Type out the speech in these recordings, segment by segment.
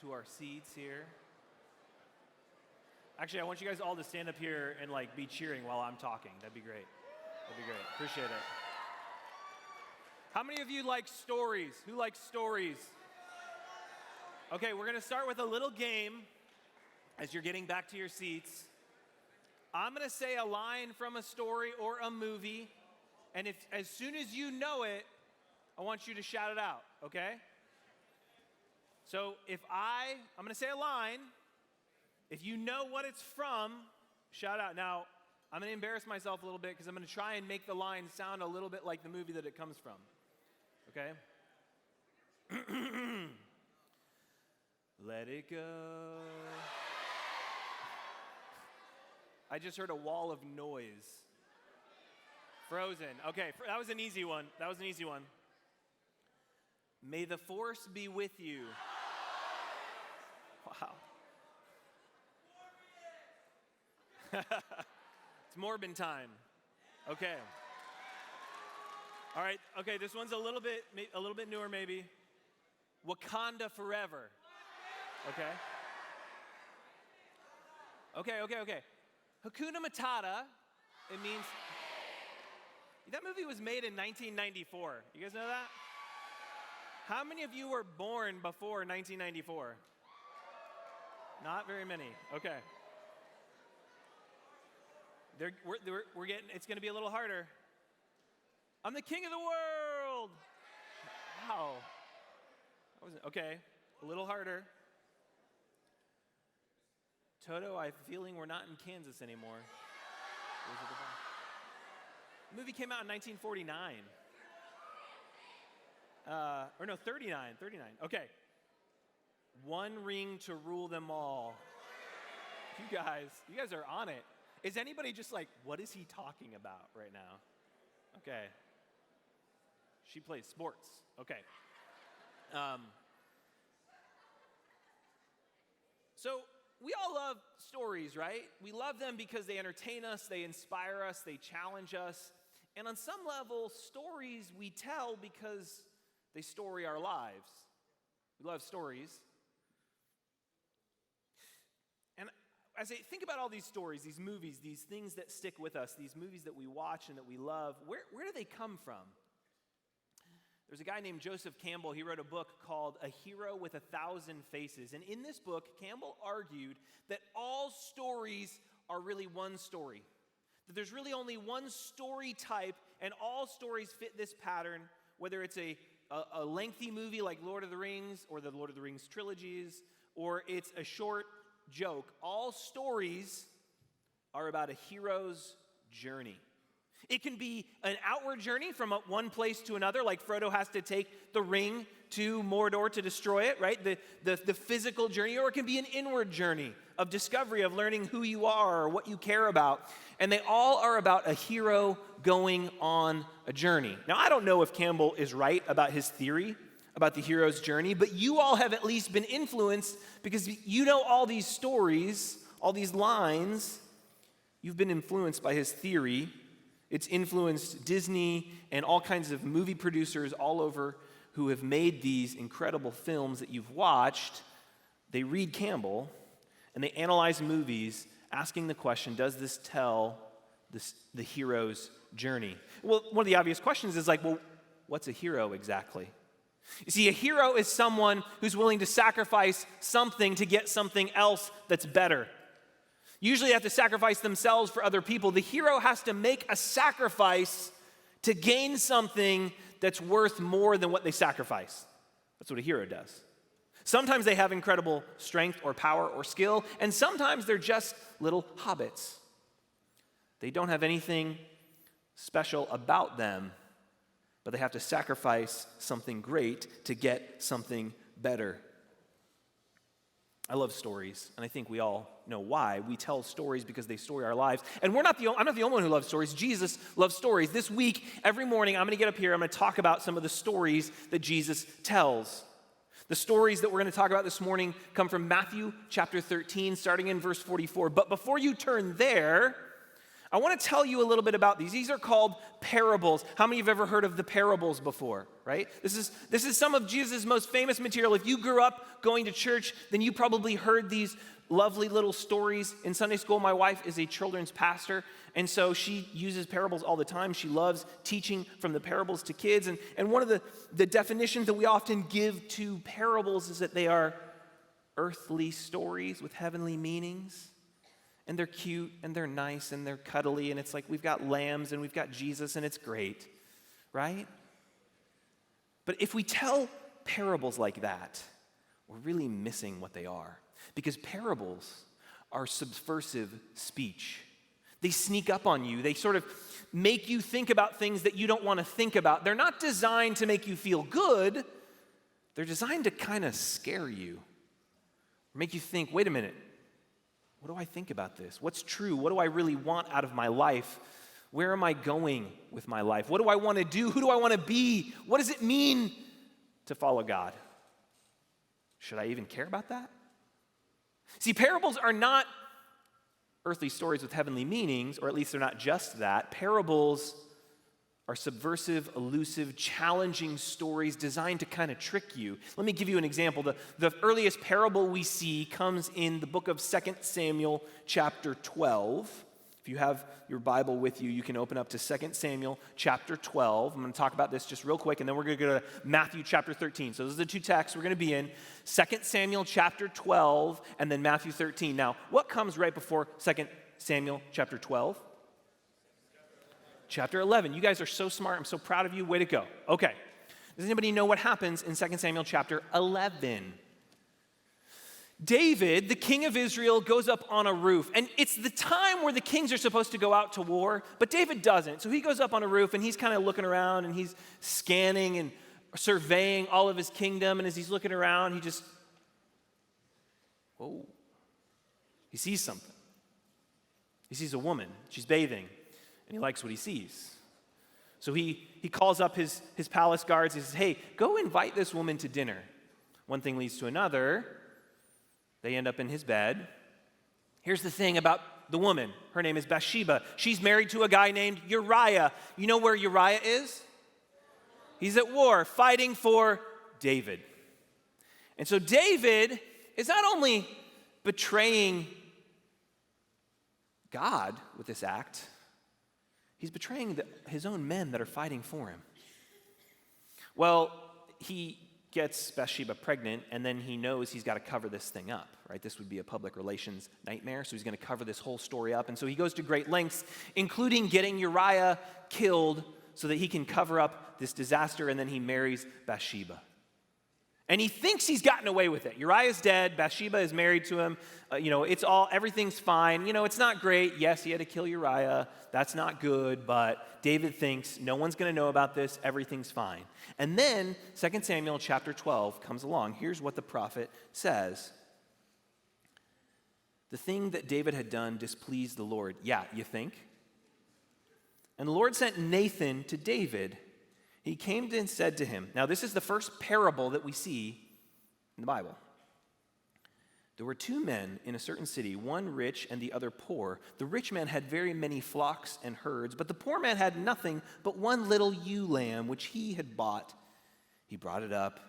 to our seats here. Actually, I want you guys all to stand up here and be cheering while I'm talking. That'd be great. Appreciate it. How many of you like stories? Who likes stories? Okay, we're gonna start with a little game as you're getting back to your seats. I'm gonna say a line from a story or a movie, and as soon as you know it, I want you to shout it out, okay? So I'm gonna say a line. If you know what it's from, shout out. Now, I'm gonna embarrass myself a little bit because I'm gonna try and make the line sound a little bit like the movie that it comes from, okay? Let it go. I just heard a wall of noise. Frozen. Okay, that was an easy one. May the force be with you. Wow. It's Morbin time. Okay. All right. Okay, this one's a little bit newer maybe. Wakanda forever. Okay. Hakuna Matata, it means, that movie was made in 1994. You guys know that? How many of you were born before 1994? Not very many. Okay. We're getting, it's going to be a little harder. I'm the king of the world. Wow. Okay, a little harder. Toto, I have a feeling we're not in Kansas anymore. The movie came out in 1949. 39. Okay. One ring to rule them all. You guys are on it. Is anybody just what is he talking about right now? Okay. She plays sports. Okay. So we all love stories, right? We love them because they entertain us, they inspire us, they challenge us. And on some level, stories we tell because they story our lives. We love stories. And as I think about all these stories, these movies, these things that stick with us, these movies that we watch and that we love, where do they come from? There's a guy named Joseph Campbell. He wrote a book called A Hero with a Thousand Faces. And in this book, Campbell argued that all stories are really one story. That there's really only one story type, and all stories fit this pattern, whether it's a lengthy movie like Lord of the Rings or the Lord of the Rings trilogies, or it's a short joke. All stories are about a hero's journey. It can be an outward journey from one place to another, like Frodo has to take the ring to Mordor to destroy it, right? The physical journey, or it can be an inward journey of discovery, of learning who you are or what you care about. And they all are about a hero going on a journey. Now, I don't know if Campbell is right about his theory about the hero's journey, but you all have at least been influenced because you know all these stories, all these lines. You've been influenced by his theory. It's influenced Disney and all kinds of movie producers all over who have made these incredible films that you've watched. They read Campbell and they analyze movies asking the question, does this tell the hero's journey? Well, one of the obvious questions is what's a hero exactly? You see, a hero is someone who's willing to sacrifice something to get something else that's better. Usually they have to sacrifice themselves for other people. The hero has to make a sacrifice to gain something that's worth more than what they sacrifice. That's what a hero does. Sometimes they have incredible strength or power or skill, and sometimes they're just little hobbits. They don't have anything special about them, but they have to sacrifice something great to get something better. I love stories, and I think we all know why. We tell stories because they story our lives. And I'm not the only one who loves stories. Jesus loves stories. This week, every morning, I'm going to get up here, I'm going to talk about some of the stories that Jesus tells. The stories that we're going to talk about this morning come from Matthew chapter 13, starting in verse 44. But before you turn there, I want to tell you a little bit about these. These are called parables. How many of you have ever heard of the parables before, right? This is some of Jesus' most famous material. If you grew up going to church, then you probably heard these lovely little stories. In Sunday school, my wife is a children's pastor, and so she uses parables all the time. She loves teaching from the parables to kids. And one of the definitions that we often give to parables is that they are earthly stories with heavenly meanings. And they're cute, and they're nice, and they're cuddly, and it's like we've got lambs, and we've got Jesus, and it's great, right? But if we tell parables like that, we're really missing what they are. Because parables are subversive speech. They sneak up on you. They sort of make you think about things that you don't want to think about. They're not designed to make you feel good. They're designed to kind of scare you. Or make you think, wait a minute. What do I think about this? What's true? What do I really want out of my life? Where am I going with my life? What do I want to do? Who do I want to be? What does it mean to follow God? Should I even care about that? See, parables are not earthly stories with heavenly meanings, or at least they're not just that. Parables are subversive, elusive, challenging stories designed to kind of trick you. Let me give you an example. The earliest parable we see comes in the book of 2 Samuel chapter 12. If you have your Bible with you, you can open up to 2 Samuel chapter 12. I'm going to talk about this just real quick, and then we're going to go to Matthew chapter 13. So those are the two texts we're going to be in. 2 Samuel chapter 12, and then Matthew 13. Now, what comes right before 2 Samuel chapter 12? Chapter 11. You guys are so smart. I'm so proud of you. Way to go. Okay. Does anybody know what happens in 2 Samuel chapter 11? David, the king of Israel, goes up on a roof. And it's the time where the kings are supposed to go out to war, but David doesn't. So he goes up on a roof, and he's kind of looking around, and he's scanning and surveying all of his kingdom. And as he's looking around, he sees something. He sees a woman. She's bathing. And he likes what he sees. So he calls up his palace guards. He says, hey, go invite this woman to dinner. One thing leads to another. They end up in his bed. Here's the thing about the woman. Her name is Bathsheba. She's married to a guy named Uriah. You know where Uriah is? He's at war, fighting for David. And so David is not only betraying God with this act, he's betraying his own men that are fighting for him. Well, he gets Bathsheba pregnant, and then he knows he's got to cover this thing up, right? This would be a public relations nightmare, so he's going to cover this whole story up. And so he goes to great lengths, including getting Uriah killed so that he can cover up this disaster, and then he marries Bathsheba. And he thinks he's gotten away with it. Uriah's dead. Bathsheba is married to him. Everything's fine. It's not great. Yes, he had to kill Uriah. That's not good. But David thinks no one's going to know about this. Everything's fine. And then 2 Samuel chapter 12 comes along. Here's what the prophet says. The thing that David had done displeased the Lord. Yeah, you think? And the Lord sent Nathan to David. He came and said to him, now this is the first parable that we see in the Bible. There were two men in a certain city, one rich and the other poor. The rich man had very many flocks and herds, but the poor man had nothing but one little ewe lamb, which he had bought. He brought it up,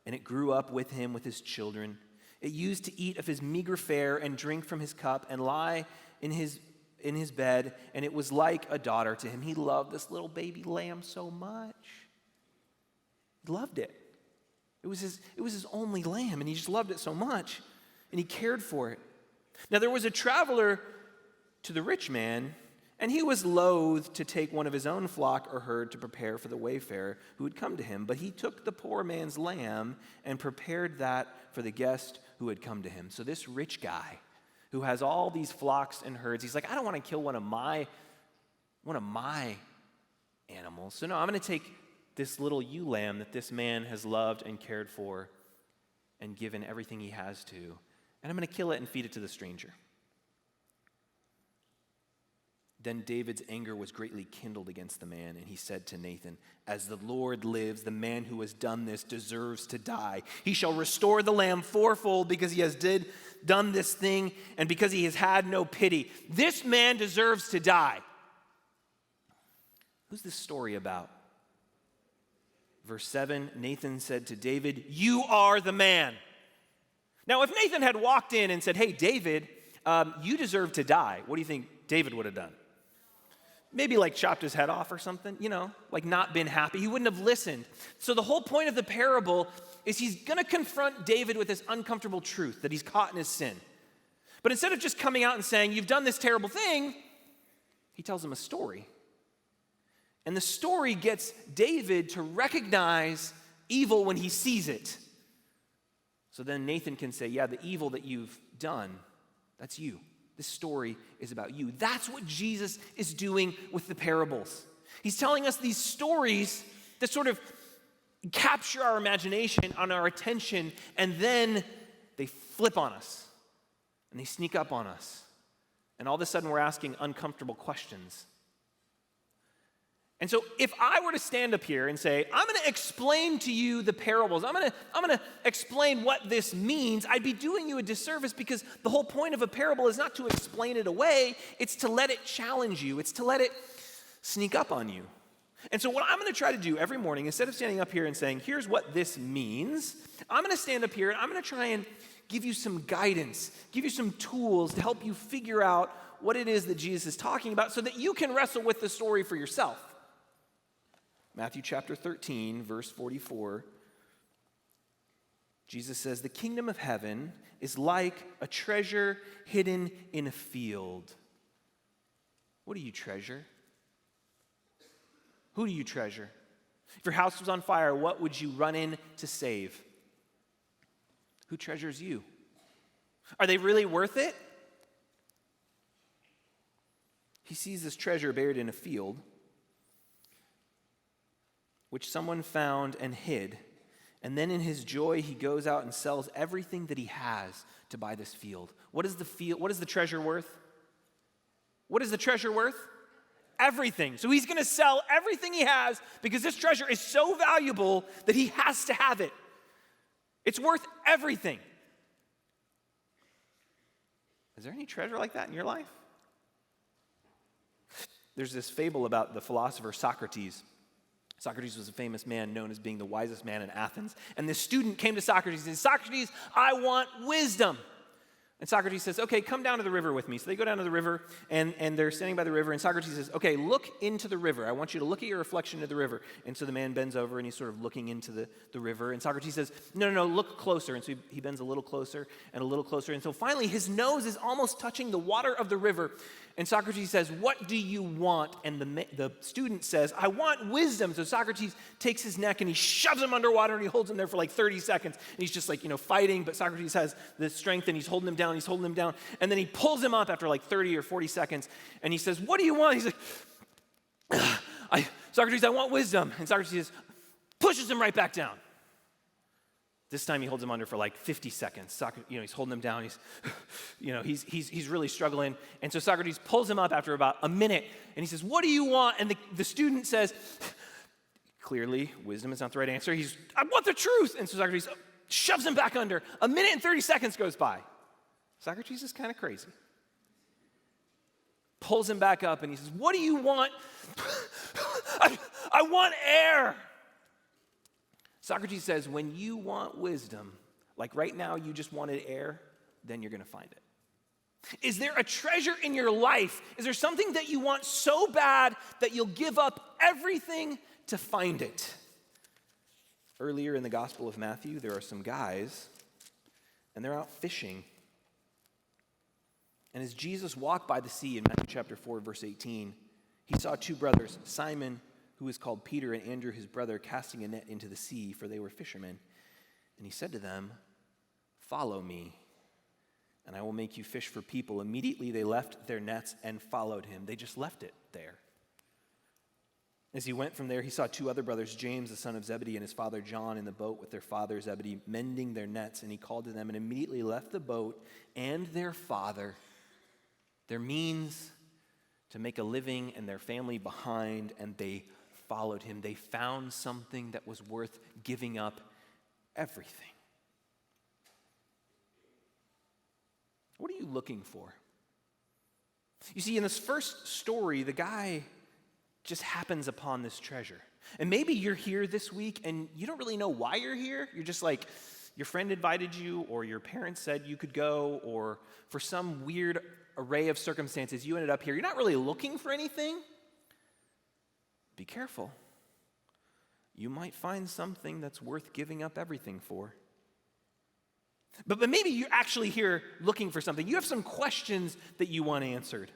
and it grew up with him with his children. It used to eat of his meager fare and drink from his cup and lie in his bed, and it was like a daughter to him. He loved this little baby lamb so much. He loved it. It was his only lamb, and he just loved it so much, and he cared for it. Now there was a traveler to the rich man, and he was loath to take one of his own flock or herd to prepare for the wayfarer who had come to him. But he took the poor man's lamb and prepared that for the guest who had come to him. So this rich guy who has all these flocks and herds, he's like, I don't want to kill one of my animals. So no, I'm going to take this little ewe lamb that this man has loved and cared for and given everything he has to, and I'm going to kill it and feed it to the stranger. Then David's anger was greatly kindled against the man, and he said to Nathan, as the Lord lives, the man who has done this deserves to die. He shall restore the lamb fourfold because he has done this thing and because he has had no pity. This man deserves to die. Who's this story about? Verse 7, Nathan said to David, "You are the man." Now, if Nathan had walked in and said, "Hey, David, you deserve to die," what do you think David would have done? Maybe like chopped his head off or something, like not been happy. He wouldn't have listened. So the whole point of the parable is he's going to confront David with this uncomfortable truth that he's caught in his sin. But instead of just coming out and saying, "You've done this terrible thing," he tells him a story. And the story gets David to recognize evil when he sees it. So then Nathan can say, "Yeah, the evil that you've done, that's you. This story is about you." That's what Jesus is doing with the parables. He's telling us these stories that sort of capture our imagination and our attention, and then they flip on us, and they sneak up on us. And all of a sudden, we're asking uncomfortable questions. And so if I were to stand up here and say, "I'm going to explain to you the parables, I'm going to explain what this means," I'd be doing you a disservice, because the whole point of a parable is not to explain it away, it's to let it challenge you, it's to let it sneak up on you. And so what I'm going to try to do every morning, instead of standing up here and saying, "Here's what this means," I'm going to stand up here and I'm going to try and give you some guidance, give you some tools to help you figure out what it is that Jesus is talking about so that you can wrestle with the story for yourself. Matthew chapter 13, verse 44, Jesus says, "The kingdom of heaven is like a treasure hidden in a field." What do you treasure? Who do you treasure? If your house was on fire, what would you run in to save? Who treasures you? Are they really worth it? He sees this treasure buried in a field, which someone found and hid. And then in his joy, he goes out and sells everything that he has to buy this field. What is the treasure worth? What is the treasure worth? Everything. So he's going to sell everything he has because this treasure is so valuable that he has to have it. It's worth everything. Is there any treasure like that in your life? There's this fable about the philosopher Socrates. Socrates was a famous man known as being the wisest man in Athens. And this student came to Socrates and said, "Socrates, I want wisdom." And Socrates says, "Okay, come down to the river with me." So they go down to the river, and they're standing by the river, and Socrates says, "Okay, look into the river. I want you to look at your reflection of the river." And so the man bends over, and he's sort of looking into the river. And Socrates says, No, look closer. And so he bends a little closer and a little closer. And so finally, his nose is almost touching the water of the river. And Socrates says, "What do you want?" And the student says, "I want wisdom." So Socrates takes his neck and he shoves him underwater and he holds him there for like 30 seconds. And he's just like, fighting, but Socrates has the strength and he's holding him down, And then he pulls him up after like 30 or 40 seconds and he says, "What do you want?" He's like, Socrates, "I want wisdom." And Socrates pushes him right back down. This time he holds him under for like 50 seconds. He's holding him down. He's really struggling. And so Socrates pulls him up after about a minute, and he says, "What do you want?" And the student says, clearly, wisdom is not the right answer. "I want the truth." And so Socrates shoves him back under. A minute and 30 seconds goes by. Socrates is kind of crazy. Pulls him back up, and he says, "What do you want?" I want air. Socrates says, when you want wisdom, like right now you just wanted air, then you're going to find it. Is there a treasure in your life? Is there something that you want so bad that you'll give up everything to find it? Earlier in the Gospel of Matthew, there are some guys, and they're out fishing. And as Jesus walked by the sea in Matthew chapter 4, verse 18, he saw two brothers, Simon, who is called Peter, and Andrew, his brother, casting a net into the sea, for they were fishermen. And he said to them, "Follow me, and I will make you fish for people." Immediately they left their nets and followed him. They just left it there. As he went from there, he saw two other brothers, James, the son of Zebedee, and his father John, in the boat with their father Zebedee, mending their nets. And he called to them and immediately left the boat and their father, their means to make a living and their family behind, and they followed him. They found something that was worth giving up everything. What are you looking for? You see, in this first story, the guy just happens upon this treasure. And maybe you're here this week and you don't really know why you're here. You're just like, your friend invited you, or your parents said you could go, or for some weird array of circumstances, you ended up here. You're not really looking for anything. Be careful. You might find something that's worth giving up everything for. But maybe you're actually here looking for something. You have some questions that you want answered.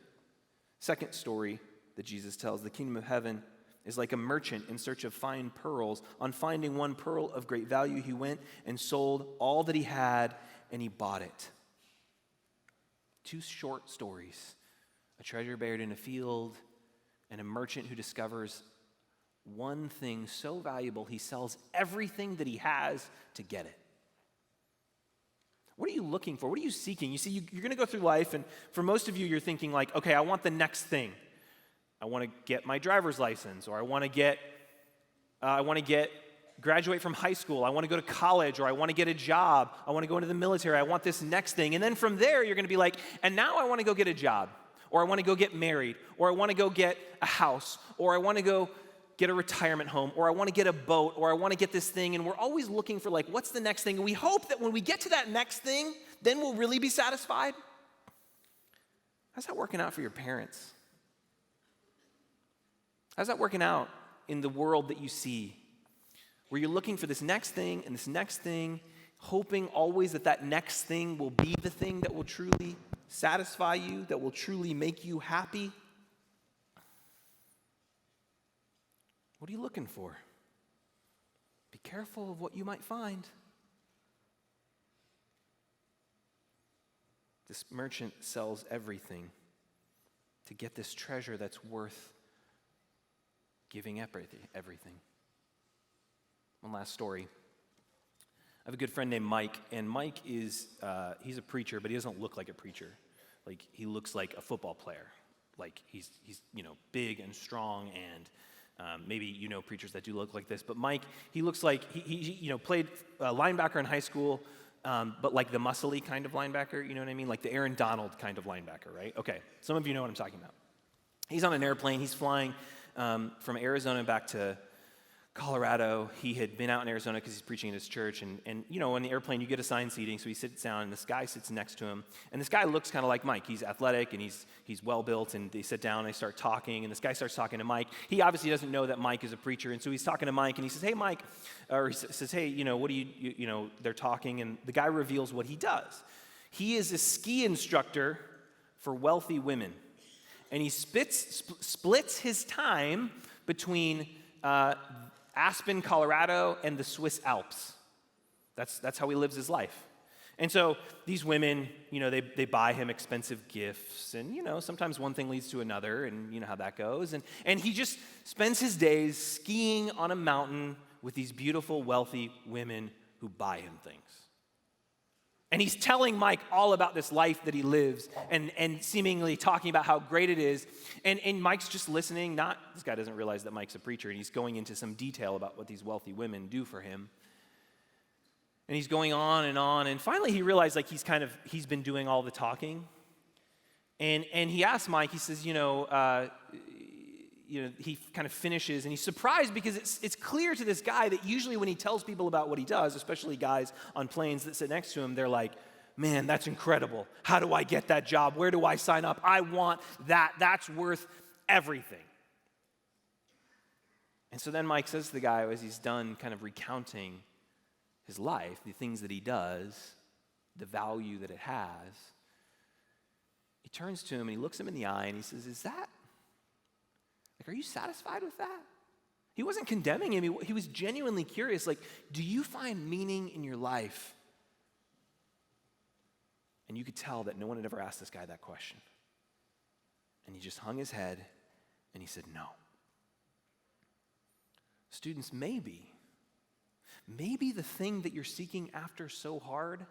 Second story that Jesus tells, the kingdom of heaven is like a merchant in search of fine pearls. On finding one pearl of great value, he went and sold all that he had, and he bought it. Two short stories, a treasure buried in a field and a merchant who discovers one thing so valuable, he sells everything that he has to get it. What are you looking for? What are you seeking? You see, you're going to go through life, and for most of you, you're thinking like, okay, I want the next thing. I want to get my driver's license, or I want to graduate from high school. I want to go to college, or I want to get a job. I want to go into the military. I want this next thing. And then from there, you're going to be like, and now I want to go get a job, or I want to go get married, or I want to go get a house, or I want to go get a retirement home, or I want to get a boat, or I want to get this thing. And we're always looking for like, what's the next thing? And we hope that when we get to that next thing, then we'll really be satisfied. How's that working out for your parents? How's that working out in the world that you see, where you're looking for this next thing and this next thing, hoping always that that next thing will be the thing that will truly satisfy you, that will truly make you happy? What are you looking for? Be careful of what you might find. This merchant sells everything to get this treasure that's worth giving everything. One last story. I have a good friend named Mike, and Mike is, he's a preacher, but he doesn't look like a preacher. Like, he looks like a football player. Like, he's big and strong, and maybe preachers that do look like this. But Mike, he looks like, he played linebacker in high school, but like the muscly kind of linebacker, you know what I mean? Like the Aaron Donald kind of linebacker, right? Okay, some of you know what I'm talking about. He's on an airplane, he's flying from Arizona back to Colorado. He had been out in Arizona because he's preaching at his church, and on the airplane you get assigned seating, so he sits down, and this guy sits next to him, and this guy looks kind of like Mike. He's athletic, and he's well-built, and they sit down, and they start talking, and this guy starts talking to Mike. He obviously doesn't know that Mike is a preacher, and so he's talking to Mike, and he says, hey, Mike, or he says, hey, what do you they're talking, and the guy reveals what he does. He is a ski instructor for wealthy women, and he splits his time between Aspen, Colorado, and the Swiss Alps. That's how he lives his life. And so these women, they buy him expensive gifts, and sometimes one thing leads to another, and you know how that goes. And he just spends his days skiing on a mountain with these beautiful, wealthy women who buy him things. And he's telling Mike all about this life that he lives and seemingly talking about how great it is. And Mike's just listening. This guy doesn't realize that Mike's a preacher, and he's going into some detail about what these wealthy women do for him. And he's going on, and finally he realized he's been doing all the talking. And he asked Mike, he says, he kind of finishes, and he's surprised because it's clear to this guy that usually when he tells people about what he does, especially guys on planes that sit next to him, they're like, man, that's incredible. How do I get that job? Where do I sign up? I want that. That's worth everything. And so then Mike says to the guy, as he's done kind of recounting his life, the things that he does, the value that it has, he turns to him and he looks him in the eye and he says, are you satisfied with that? He wasn't condemning him. He was genuinely curious. Like, do you find meaning in your life? And you could tell that no one had ever asked this guy that question. And he just hung his head and he said, no. Students, maybe the thing that you're seeking after so hard,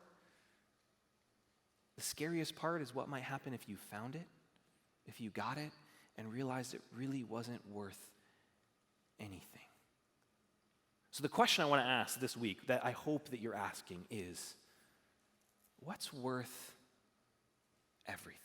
the scariest part is what might happen if you found it, if you got it, and realized it really wasn't worth anything. So the question I want to ask this week, that I hope that you're asking, is, what's worth everything?